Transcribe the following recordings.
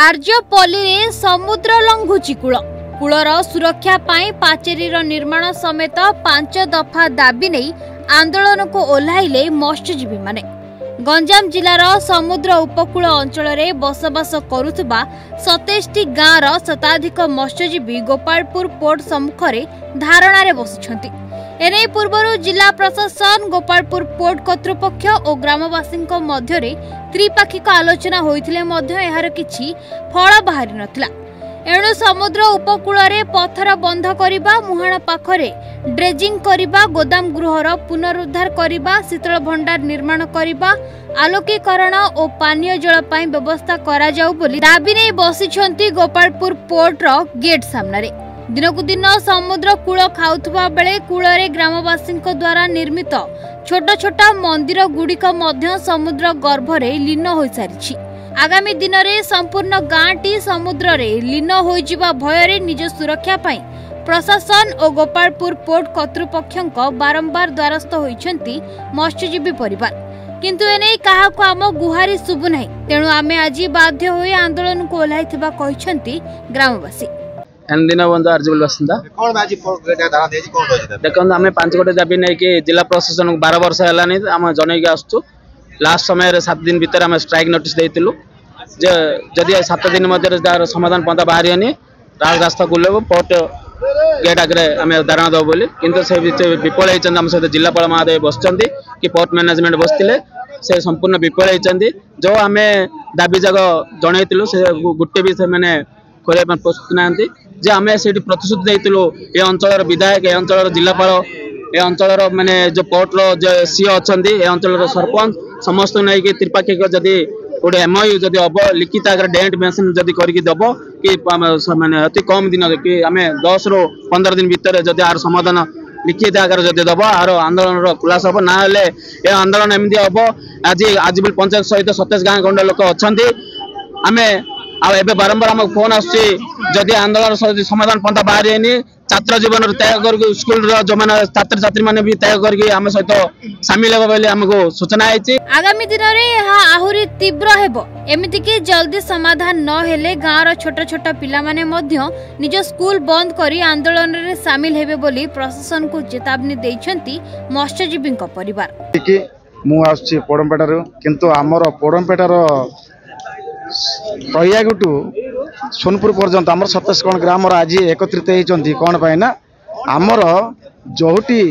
आर्यपल्ली रे समुद्र लंघुची cool cooler सुरक्षा पाई पाचेरीर निर्माण समेत 5 दफा दाबी नहीं आंदोलन को ओह्लाइले मत्स्यजीवी माने। गंजाम जिलार समुद्र उपकूल अंचल में बसवास करुवा 27 गाँवर शताधिक मत्स्यजीवी गोपालपुर पोर्ट सम्मुखें धारणा बसिछंती। एने पूर्व जिला प्रशासन गोपालपुर पोर्ट कर्तृपक्ष और ग्रामवासी मध्य त्रिपाक्षिक आलोचना होइथिले मध्य एहार किछि फल बाहरी नथिला। एणु समुद्र उपकूल रे पत्थर बंध करिबा, मुहाणा पाखरे ड्रेजिंग करिबा, गोदाम गृहर पुनरुद्धार करिबा, शीतल भंडार निर्माण करिबा, आलोकीकरण और पानीय जल पाई व्यवस्था करा जाऊ बोली दाबी नै बसिछंती गोपालपुर पोर्ट रो गेट सामने। दिनकु दिन समुद्र कूल खाउथबा बेले कूलरे ग्रामवासी द्वारा निर्मित छोट छोट मंदिर गुड़िक मध्य समुद्र गर्भरे लीन हो सारी। आगामी दिन में संपूर्ण गाँटी समुद्र रे लीन होइजिबा भयरे निज सुरक्षा पाई प्रशासन और गोपालपुर पोर्ट कर्तृपक्ष बारंबार द्वारस्थ होइछंती मत्स्यजीवी परिवार, किंतु एने काहाको आम गुहारी शुभु नाही। तेणु आमे आज बाध्य होई आंदोलन को ओह्लाइथिबा कहिछंती ग्रामवासी। दिन बंधु आर्जबल बासिंदा देखो आम 5 गोटे दाबी नहीं कि जिला प्रशासन 12 वर्ष है आम जनईक आसु। लास्ट समय 7 दिन भीतर आम स्ट्राइक नोटिस देलु जदि 7 दिन मध्य समाधान पन्था बाहरी रास्ता खुलेब पोर्ट गेट आगे आम धारणा दब बोली, किंतु से विफल होती आम सहित जिलापाल महोदय बसुँच कि पोर्ट मैनेजमेंट बसते से संपूर्ण विफल होती। जो आम दाबी जाक जनईलु से गोटे भी से खोल प्रस्तुत ना जे आम से प्रतिश्रुति देलु ये अंचल विधायक, ये अंचल जिलापाल, ये अंचल माने जो पोर्ट जो सी अच्छा ये अंचल सरपंच समस्त नहीं कि त्रिपाक्षिक जदि गोटे एमओयू जदि हम लिखित आगे डेट मेंशन जदि करके दब कि माने अति कम दिन कि आम 10 ରୁ 15 दिन भितर जदि आर समाधान लिखित आगे जदि दब आर आंदोलन खुलास हम ना ये आंदोलन एमती हम आज पंचायत सहित 27 गाँ खंड लोक अच्छा आम आबे बारंबार आम फोन आदि आंदोलन समाधान पन्था बाहरी छात्र जीवन त्याग कर स्कूल जो मैंने छात्र छात्री मैंने भी त्याग करके आम सहित सामिल हेबा बोली आमको सूचना आइछि। आगामी दिन में यह आहुरी तीव्र हेबो, एमिति कि जल्दी समाधान न हेले गाँवर छोट छोट पिला माने मध्य निज स्कूल बंद करी आंदोलन रे सामिल हेबे बोली प्रशासन को चेतावनी दैछंती मत्स्यजीवी परिवार। मु आछि पोड़मपेटार, किंतु आमर पोड़मपेटार टू सोनपुर पर्यंत आमर 27 कौन ग्राम आज एकत्रित होती कौन पाई ना आमर जोटी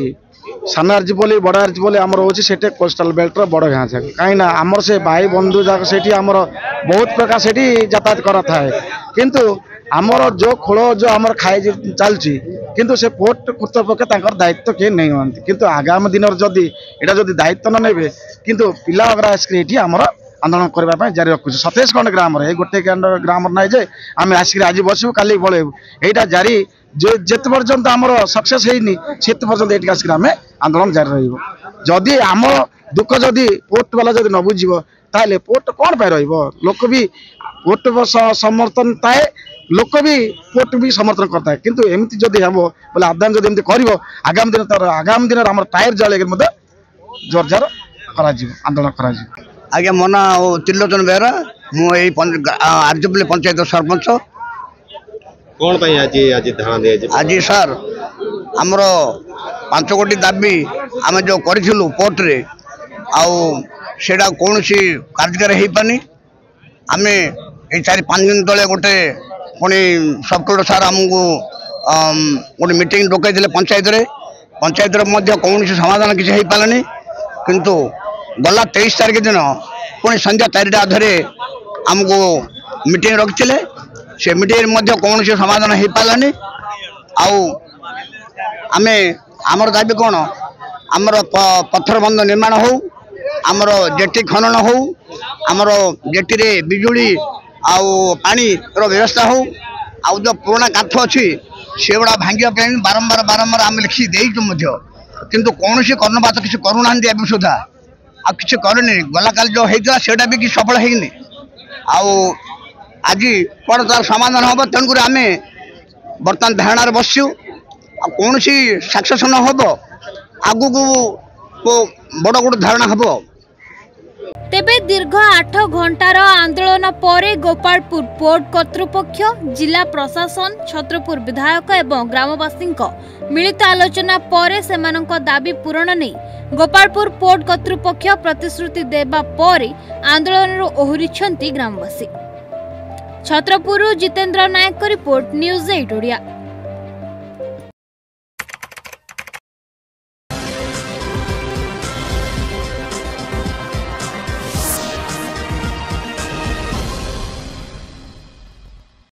सान आर्जीपल्ली बड़ आर्जीपल्ली आमर होची सेटे कोस्टाल बेल्टर बड़ गाँ कहीं आमर से भाई बंधु जाक से आमर बहुत प्रकार से यातायात करा थाए, किंतु आमर जो खोल जो आमर खाई चलती किंतु से पोर्ट कर्तृपक्ष दायित्व किए नहीं हमें, किंतु आगामी दिन जदि एटा जदि दायित्व न नेबे किंतु पिला आसिक आमर आंदोलन करने जारी रखुच 27 खंड ग्राम गोटे ग्राम ना जे आम आसिक आज बसबू काली पलैबू यहाँ जारी जो जिते पर्यंत आमर सक्सेस होनी से पर्यंत ये आसिक आम आंदोलन जारी रही। आम दुख जदि पोर्ट वाला जब न बुझ ताले पोर्ट कौन पाई रोक भी पोर्ट समर्थन थाए, लोक भी पोर्ट भी समर्थन करता है, किंतु एमती जदि हम बोले आदान जब एमती कर आगामी दिन आम टायर जल जोरजार आंदोलन कर। आज्ञा मो ना त्रिलोचन बेहरा मुझे आर्जपल्ली पंचायत सरपंच। कौन पाई आज धारणा दिया आज सर आमर 5 कोटी दाबी आम जो करूँ पोर्ट रे आउटा कौन सी कार्यकारी हो पानी। आम ये 4-5 दिन तले गोटे पुणी सब कलेक्टर सार आमको गोटे मीटिंग डकई पंचायत कौन सी समाधान किसी हो पारानी, किंतु गला 23 तारीख दिन पुणी संध्या 4टा अधे आमको मीटिंग रखिले से मीटिंग कौन सी समाधान हो पारानी। आमे आमर दाबी कौन आमर पत्थर बंध निर्माण हो, आमर जेटी खनन हो, आमर जेटी रे बिजुली पानी व्यवस्था हो, जो पुराना काठ अच्छी से गुड़ा भांगा बारंबार आम लिखी देचु, किंतु कौन सी कर्णपात किसी करूना ए सुधा आ किसी करनी गला काल जो होता सेटा भी किसी सफल होनी आज कौन तार समाधान हम तेणुक आम बर्तमान धारणा बसु कौन सी सक्सेस न हम आगू को बड़ गोटे धारणा हम। तेबे दीर्घ 8 घंटार आंदोलन पर गोपालपुर पोर्ट कर्तृपक्ष, जिला प्रशासन, छत्रपुर विधायक एवं ग्रामवासी मिलित आलोचना पर सेमानक दाबी पूरण नहीं गोपालपुर पोर्ट कर्तृपक्ष प्रतिश्रुति देबा पर आंदोलन ओहरिछंती ग्रामवासी। छत्रपुर जितेंद्र नायक रिपोर्ट, न्यूज़ 8 ओडिया।